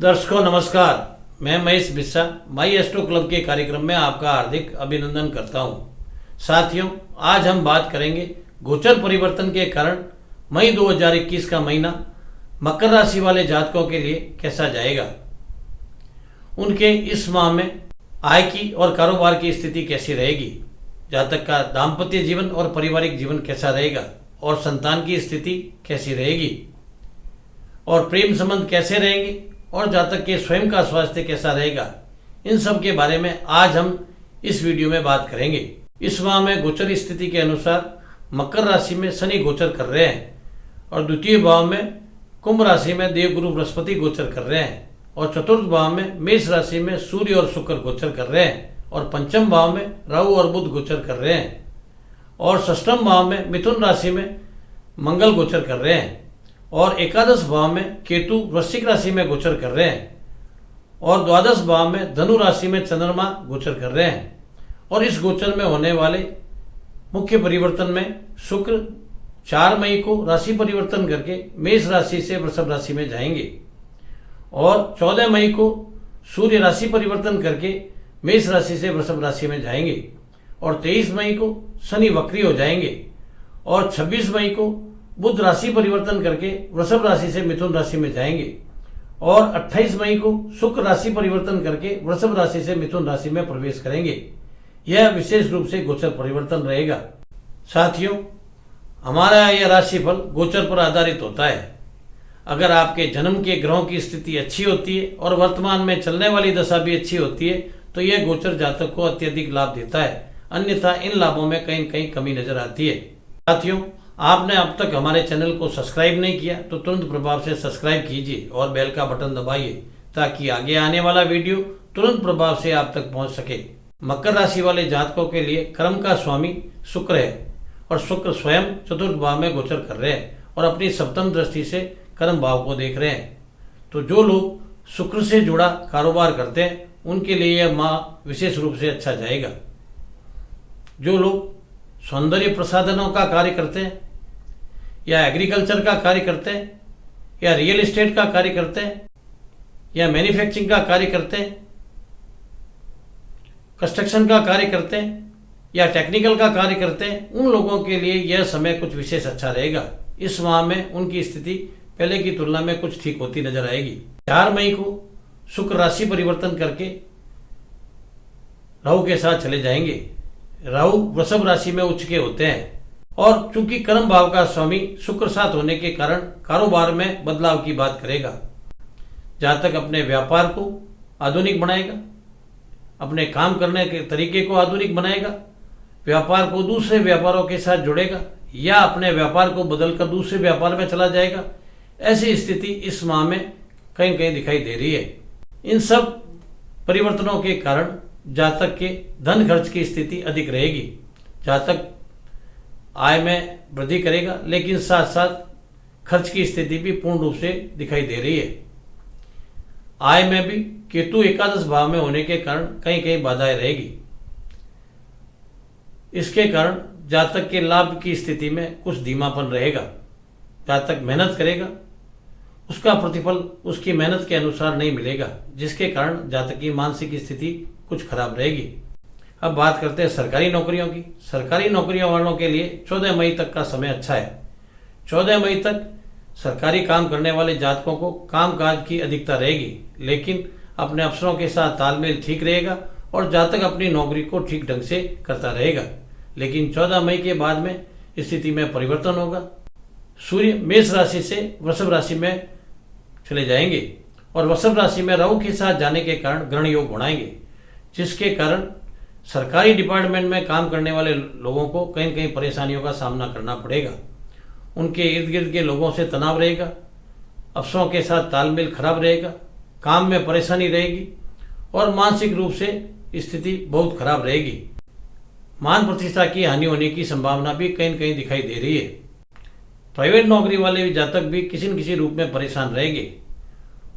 दर्शकों नमस्कार, मैं महेश बिस्सा माई एस्ट्रो क्लब के कार्यक्रम में आपका हार्दिक अभिनंदन करता हूं। साथियों, आज हम बात करेंगे गोचर परिवर्तन के कारण मई 2021 का महीना मकर राशि वाले जातकों के लिए कैसा जाएगा। उनके इस माह में आय की और कारोबार की स्थिति कैसी रहेगी, जातक का दाम्पत्य जीवन और पारिवारिक जीवन कैसा रहेगा और संतान की स्थिति कैसी रहेगी और प्रेम संबंध कैसे रहेंगे और जातक के स्वयं का स्वास्थ्य कैसा रहेगा। इन सब के बारे में आज हम इस वीडियो में बात करेंगे। इस माह में गोचर स्थिति के अनुसार मकर राशि में शनि गोचर कर रहे हैं और द्वितीय भाव में कुंभ राशि में देवगुरु बृहस्पति गोचर कर रहे हैं और चतुर्थ भाव में मेष राशि में सूर्य और शुक्र गोचर कर रहे हैं और पंचम भाव में राहु और बुध गोचर कर रहे हैं और षष्ठम भाव में मिथुन राशि में मंगल गोचर कर रहे हैं और एकादश भाव में केतु वृश्चिक राशि में गोचर कर रहे हैं और द्वादश भाव में धनु राशि में चंद्रमा गोचर कर रहे हैं। और इस गोचर में होने वाले मुख्य परिवर्तन में शुक्र 4 मई को राशि परिवर्तन करके मेष राशि से वृषभ राशि में जाएंगे और 14 मई को सूर्य राशि परिवर्तन करके मेष राशि से वृषभ राशि में जाएंगे और 23 मई को शनि वक्री हो जाएंगे और 26 मई को बुध राशि परिवर्तन करके वृषभ राशि से मिथुन राशि में जाएंगे और 28 मई को शुक्र राशि परिवर्तन करके वृषभ राशि से मिथुन राशि में प्रवेश करेंगे। यह विशेष रूप से गोचर परिवर्तन रहेगा। साथियों, हमारा यह राशिफल गोचर पर आधारित होता है। अगर आपके जन्म के ग्रहों की स्थिति अच्छी होती है और वर्तमान में चलने वाली दशा भी अच्छी होती है तो यह गोचर जातक को अत्यधिक लाभ देता है, अन्यथा इन लाभों में कहीं कहीं कमी नजर आती है। साथियों, आपने अब तक हमारे चैनल को सब्सक्राइब नहीं किया तो तुरंत प्रभाव से सब्सक्राइब कीजिए और बेल का बटन दबाइए ताकि आगे आने वाला वीडियो तुरंत प्रभाव से आप तक पहुंच सके। मकर राशि वाले जातकों के लिए कर्म का स्वामी शुक्र है और शुक्र स्वयं चतुर्थ भाव में गोचर कर रहे हैं और अपनी सप्तम दृष्टि से कर्म भाव को देख रहे हैं। तो जो लोग शुक्र से जुड़ा कारोबार करते हैं उनके लिए यह माह विशेष रूप से अच्छा जाएगा। जो लोग सौंदर्य प्रसाधनों का कार्य करते हैं या एग्रीकल्चर का कार्य करते हैं या रियल एस्टेट का कार्य करते हैं या मैन्युफैक्चरिंग का कार्य करते हैं, कंस्ट्रक्शन का कार्य करते हैं या टेक्निकल का कार्य करते हैं, उन लोगों के लिए यह समय कुछ विशेष अच्छा रहेगा। इस माह में उनकी स्थिति पहले की तुलना में कुछ ठीक होती नजर आएगी। 4 मई को शुक्र राशि परिवर्तन करके राहु के साथ चले जाएंगे। राहु वृषभ राशि में उच्च के होते हैं और चूंकि कर्म भाव का स्वामी शुक्र साथ होने के कारण कारोबार में बदलाव की बात करेगा। जातक अपने व्यापार को आधुनिक बनाएगा, अपने काम करने के तरीके को आधुनिक बनाएगा, व्यापार को दूसरे व्यापारों के साथ जुड़ेगा या अपने व्यापार को बदलकर दूसरे व्यापार में चला जाएगा। ऐसी स्थिति इस माह में कहीं कहीं दिखाई दे रही है। इन सब परिवर्तनों के कारण जातक के धन खर्च की स्थिति अधिक रहेगी। जातक आय में वृद्धि करेगा लेकिन साथ साथ खर्च की स्थिति भी पूर्ण रूप से दिखाई दे रही है। आय में भी केतु एकादश भाव में होने के कारण कहीं कहीं बाधाएं रहेगी। इसके कारण जातक के लाभ की स्थिति में कुछ धीमापन रहेगा। जातक मेहनत करेगा, उसका प्रतिफल उसकी मेहनत के अनुसार नहीं मिलेगा, जिसके कारण जातक की मानसिक स्थिति कुछ खराब रहेगी। अब बात करते हैं सरकारी नौकरियों की। सरकारी नौकरियों वालों के लिए 14 मई तक का समय अच्छा है। 14 मई तक सरकारी काम करने वाले जातकों को कामकाज की अधिकता रहेगी, लेकिन अपने अफसरों के साथ तालमेल ठीक रहेगा और जातक अपनी नौकरी को ठीक ढंग से करता रहेगा। लेकिन 14 मई के बाद में स्थिति में परिवर्तन होगा। सूर्य मेष राशि से वृषभ राशि में चले जाएंगे और वृषभ राशि में राहु के साथ जाने के कारण ग्रहण योग बनाएंगे, जिसके कारण सरकारी डिपार्टमेंट में काम करने वाले लोगों को कहीं कहीं परेशानियों का सामना करना पड़ेगा। उनके इर्द गिर्द के लोगों से तनाव रहेगा, अफसरों के साथ तालमेल खराब रहेगा, काम में परेशानी रहेगी और मानसिक रूप से स्थिति बहुत खराब रहेगी। मान प्रतिष्ठा की हानि होने की संभावना भी कहीं कहीं दिखाई दे रही है। प्राइवेट नौकरी वाले जातक भी किसी न किसी रूप में परेशान रहेंगे।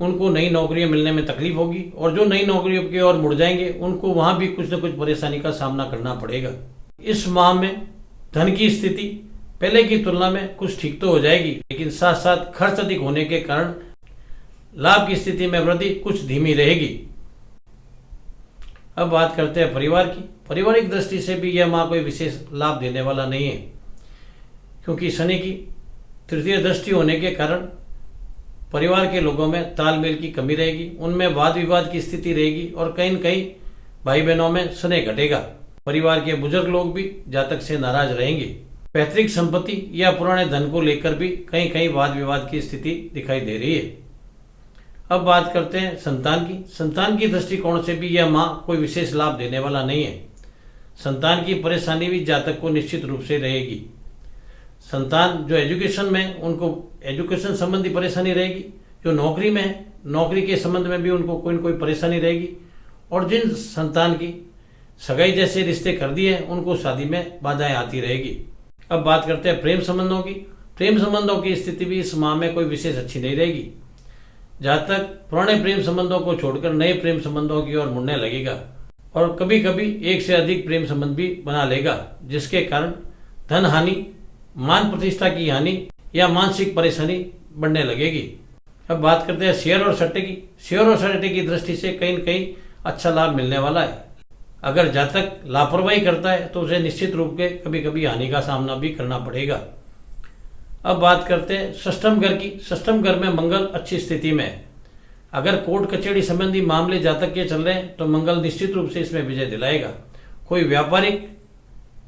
उनको नई नौकरियां मिलने में तकलीफ होगी और जो नई नौकरियों की ओर मुड़ जाएंगे उनको वहां भी कुछ न कुछ परेशानी का सामना करना पड़ेगा। इस माह में धन की स्थिति पहले की तुलना में कुछ ठीक तो हो जाएगी, लेकिन साथ साथ खर्च अधिक होने के कारण लाभ की स्थिति में वृद्धि कुछ धीमी रहेगी। अब बात करते हैं परिवार की। पारिवारिक दृष्टि से भी यह माह कोई विशेष लाभ देने वाला नहीं है, क्योंकि शनि की तृतीय दृष्टि होने के कारण परिवार के लोगों में तालमेल की कमी रहेगी, उनमें वाद विवाद की स्थिति रहेगी और कहीं न कहीं भाई बहनों में स्नेह घटेगा। परिवार के बुजुर्ग लोग भी जातक से नाराज रहेंगे। पैतृक संपत्ति या पुराने धन को लेकर भी कहीं कहीं वाद विवाद की स्थिति दिखाई दे रही है। अब बात करते हैं संतान की। संतान की दृष्टिकोण से भी यह माह कोई विशेष लाभ देने वाला नहीं है। संतान की परेशानी भी जातक को निश्चित रूप से रहेगी। संतान जो एजुकेशन में, उनको एजुकेशन संबंधी परेशानी रहेगी। जो नौकरी में है, नौकरी के संबंध में भी उनको कोई न कोई परेशानी रहेगी। और जिन संतान की सगाई जैसे रिश्ते कर दिए, उनको शादी में बाधाएं आती रहेगी। अब बात करते हैं प्रेम संबंधों की। प्रेम संबंधों की स्थिति भी इस माह में कोई विशेष अच्छी नहीं रहेगी। जातक पुराने प्रेम संबंधों को छोड़कर नए प्रेम संबंधों की ओर मुड़ने लगेगा और कभी कभी एक से अधिक प्रेम संबंध भी बना लेगा, जिसके कारण धन हानि, मान प्रतिष्ठा की हानि या मानसिक परेशानी बढ़ने लगेगी। अब बात करते हैं शेयर और सट्टे की। शेयर और सट्टे की दृष्टि से कहीं न कहीं अच्छा लाभ मिलने वाला है। अगर जातक लापरवाही करता है तो उसे निश्चित रूप से कभी कभी हानि का सामना भी करना पड़ेगा। अब बात करते हैं षष्ठम घर की। षष्ठम घर में मंगल अच्छी स्थिति में है। अगर कोर्ट कचहरी संबंधी मामले जातक के चल रहे हैं तो मंगल निश्चित रूप से इसमें विजय दिलाएगा। कोई व्यापारिक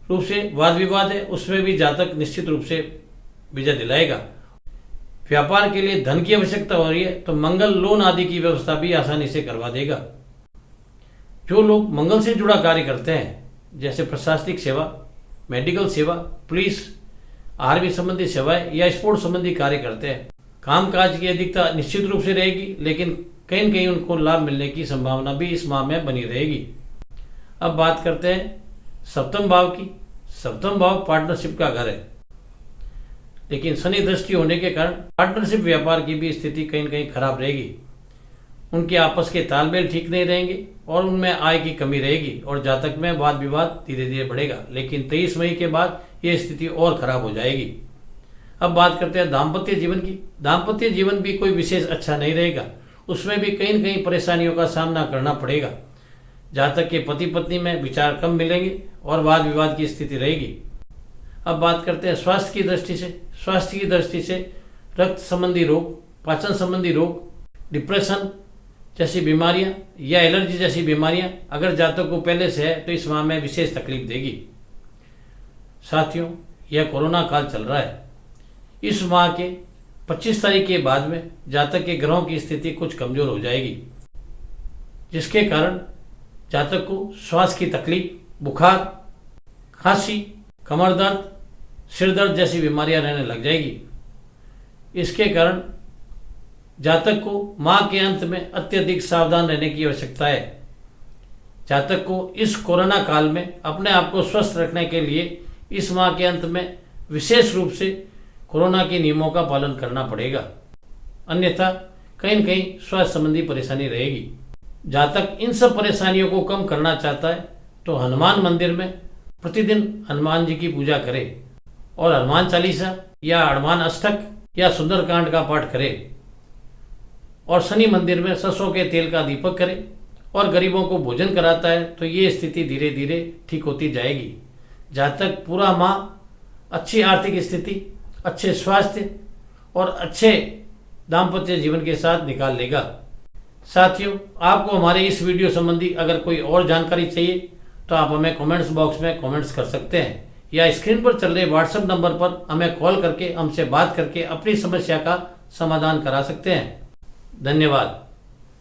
रूप से वाद विवाद है, उसमें भी जातक निश्चित रूप से विजय दिलाएगा। व्यापार के लिए धन की आवश्यकता हो रही है तो मंगल लोन आदि की व्यवस्था भी आसानी से करवा देगा। जो लोग मंगल से जुड़ा कार्य करते हैं, जैसे प्रशासनिक सेवा, मेडिकल सेवा, पुलिस, आर्मी संबंधी सेवाएं या स्पोर्ट्स संबंधी कार्य करते हैं, कामकाज की अधिकता निश्चित रूप से रहेगी, लेकिन कहीं न कहीं उनको लाभ मिलने की संभावना भी इस माह में बनी रहेगी। अब बात करते हैं सप्तम भाव की। सप्तम भाव पार्टनरशिप का घर है, लेकिन शनि दृष्टि होने के कारण पार्टनरशिप व्यापार की भी स्थिति कहीं न कहीं खराब रहेगी। उनके आपस के तालमेल ठीक नहीं रहेंगे और उनमें आय की कमी रहेगी और जातक में वाद विवाद धीरे धीरे बढ़ेगा, लेकिन 23 मई के बाद ये स्थिति और खराब हो जाएगी। अब बात करते हैं दाम्पत्य जीवन की। दाम्पत्य जीवन भी कोई विशेष अच्छा नहीं रहेगा, उसमें भी कहीं न कहीं परेशानियों का सामना करना पड़ेगा। जातक के पति पत्नी में विचार कम मिलेंगे और वाद विवाद की स्थिति रहेगी। अब बात करते हैं स्वास्थ्य की दृष्टि से। स्वास्थ्य की दृष्टि से रक्त संबंधी रोग, पाचन संबंधी रोग, डिप्रेशन जैसी बीमारियां या एलर्जी जैसी बीमारियां अगर जातक को पहले से है तो इस माह में विशेष तकलीफ देगी। साथियों, यह कोरोना काल चल रहा है। इस माह के 25 तारीख के बाद में जातक के ग्रहों की स्थिति कुछ कमजोर हो जाएगी, जिसके कारण जातक को श्वास की तकलीफ, बुखार, खांसी, कमर दर्द, सिर दर्द जैसी बीमारियां रहने लग जाएगी। इसके कारण जातक को माह के अंत में अत्यधिक सावधान रहने की आवश्यकता है। जातक को इस कोरोना काल में अपने आप को स्वस्थ रखने के लिए इस माह के अंत में विशेष रूप से कोरोना के नियमों का पालन करना पड़ेगा, अन्यथा कहीं न कहीं स्वास्थ्य संबंधी परेशानी रहेगी। जातक इन सब परेशानियों को कम करना चाहता है तो हनुमान मंदिर में प्रतिदिन हनुमान जी की पूजा करे और हनुमान चालीसा या हनुमान अष्टक या सुंदरकांड का पाठ करे और शनि मंदिर में सरसों के तेल का दीपक करे और गरीबों को भोजन कराता है तो ये स्थिति धीरे धीरे ठीक होती जाएगी। जातक पूरा माह अच्छी आर्थिक स्थिति, अच्छे स्वास्थ्य और अच्छे दाम्पत्य जीवन के साथ निकाल लेगा। साथियों, आपको हमारे इस वीडियो संबंधी अगर कोई और जानकारी चाहिए तो आप हमें कमेंट्स बॉक्स में कमेंट्स कर सकते हैं या स्क्रीन पर चल रहे व्हाट्सएप नंबर पर हमें कॉल करके हमसे बात करके अपनी समस्या का समाधान करा सकते हैं। धन्यवाद।